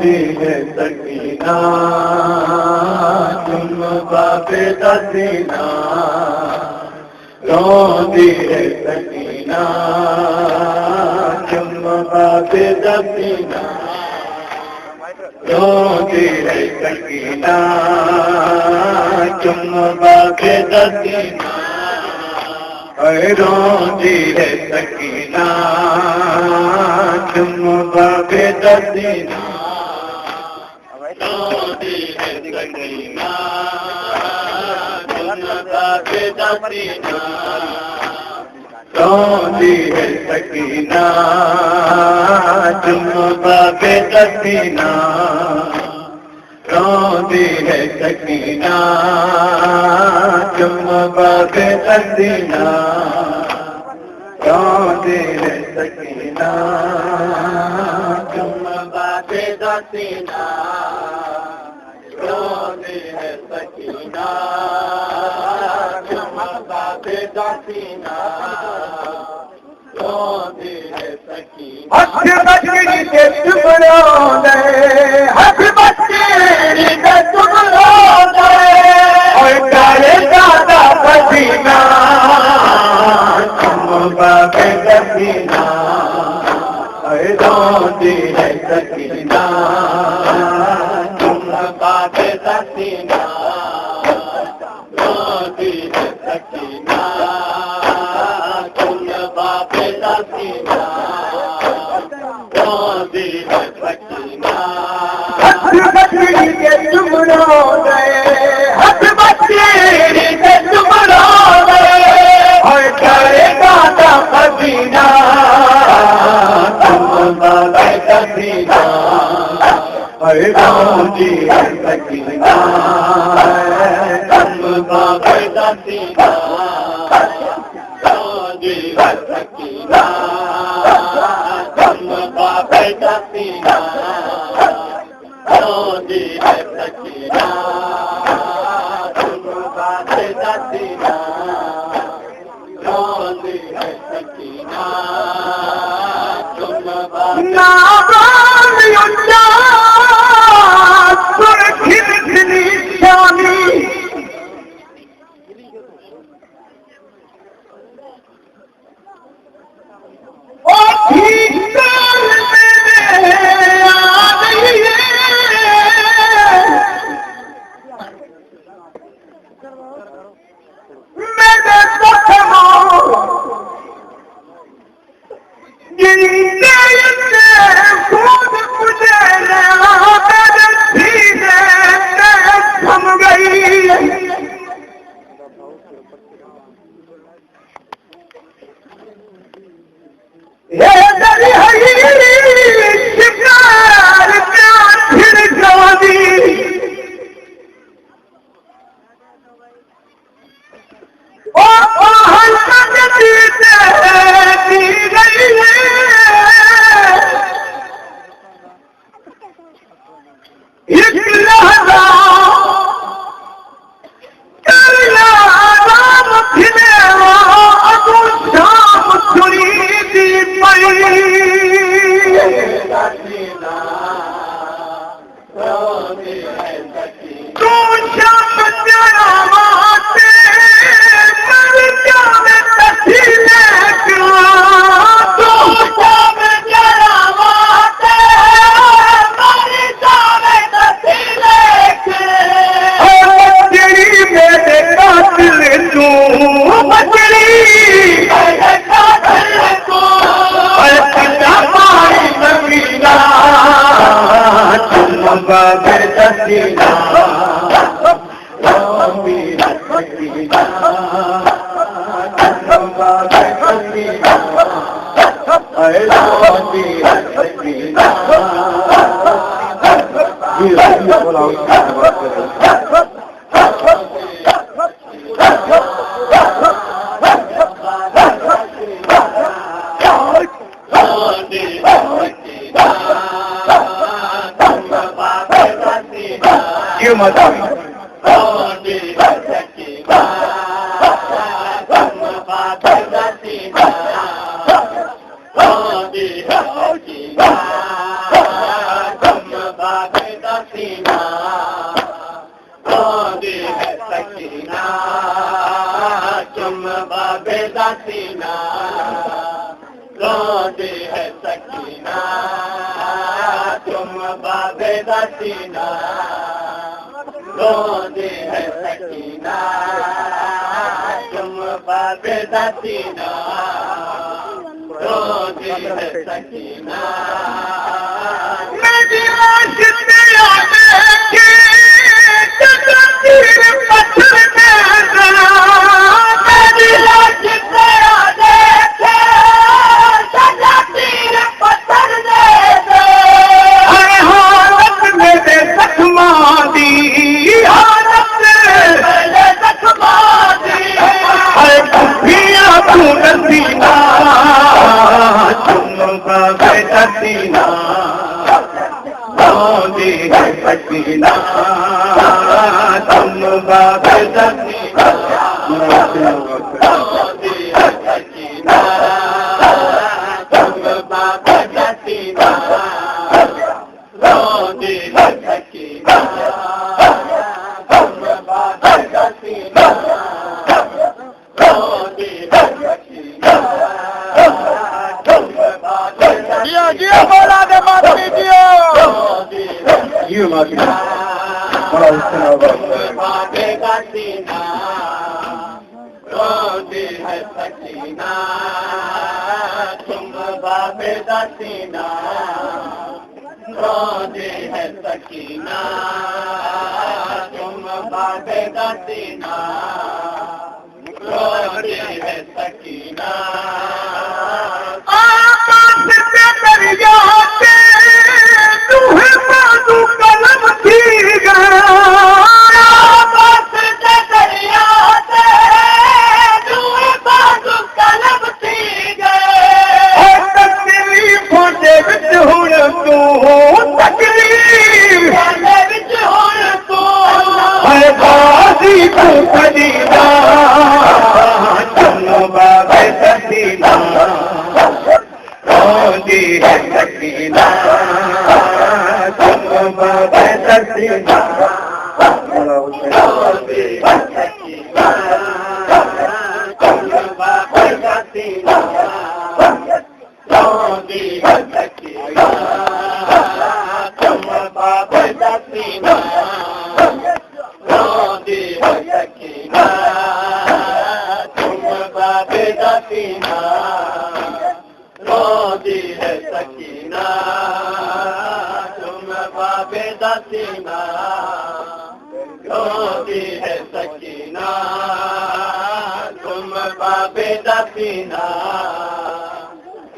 रोती है सकीना तुम बाबे दसीना रोती है सकीना तुम बाबे दसीना रोती है सकीना तुम बाबे दसीना रोती है सकीना तुम बाबे दसीना रोती है सकीना तुम बाबे दसीना रोती है सकीना तुम बाबे दसीना रोती है सकीना तुम बाबे दसीना रोती है सकीना तुम बाबे दसीना रोती है सकीना तुम बाबे दसीना रोती है सकीना हथ बचड़ी के टुकड़ों दे हथ बचड़ी के टुकड़ों दे और करे दादा पसीना तुम बाबे दसीना रोती है सकीना तुम बाबे दसीना रोती है सकीना तुम बाबे दसीना रोती है सकीना हथ बचड़ी के टुकड़ों गए हथ बचड़ी के टुकड़ों गए और करे दादा पसीना तुम बाबे दसीना रोती है सकीना तुम बाबे दसीना रोती है सकीना तुम बाबे दसीना रोती है सकीना तुम बाबे दसीना रोती है सकीना तुम बाबे दसीना रोती है सकीना तुम बाबे दसीना रोती है सकीना क्यों मत सकीना रोंदी है सकीना तुम बाबे सकीना रोंदी है सकीना मेरी लाश तेरा देखे तीर पत्थर में मेरी लाश तेरा देखे तीर पत्थर दे हर हालत मेरे जख्मा दी हालत मेरे जख्मा दी हर खुफिया तू नसीना तुम बाबे सकीना रोंदी है सकीना तुम बाबे सकीना रोंदी है सकीना तुम बाबे सकीना रोंदी है सकीना तुम बाबे सकीना रोंदी है सकीना तुम बाबे सकीना जियो बोला दे मातमी जियो You must बाबे का सीना रोंदी है सकीना तुम बाबे का सीना रोंदी है सकीना तुम बाबे का सीना रोंदी है सकीना आकाश से दरिया से तुम्हें बाजू कलम थी गया आकाश से दरिया से तुम्हें बाजू कलम थी गए तकलीफों दे विच हुण तू तकलीफ दे विच हुण तू है बाजी तू कदीना तुम बाबे सकीना रोंदी है सकीना तुम बाबे सकीना रोंदी है सकीना तुम बाबे सकीना रोंदी है सकीना तुम बाबे सकीना रोंदी है सकीना तुम बाबे सकीना रोंदी है सकीना तुम बाबे सकीना रोंदी है सकीना तुम बाबे सकीना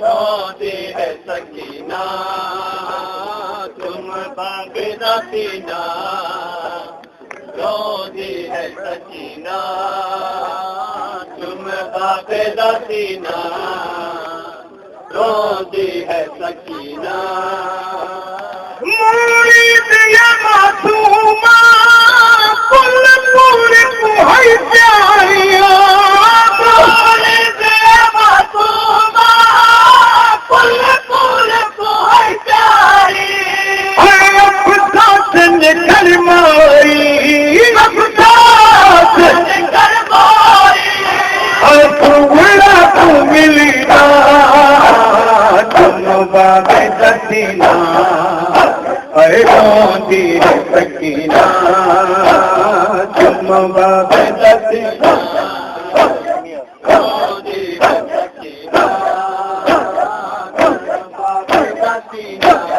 रोंदी है सकीना तुम बाबे सकीना रोंदी है सकीना तुम बाबे सकीना रोंदी है सकीना मुरीद या मासूमा कुल पूरे है प्यारिया मुरीद या मासूमा कुल पूरे है प्यारी अफ़सास निकल माई अफ़सास निकल माई तू मिली तुम बाबे सकीना रोंदी है सकीना तुम बाबे सकीना रोंदी है सकीना तुम बाबे सकीना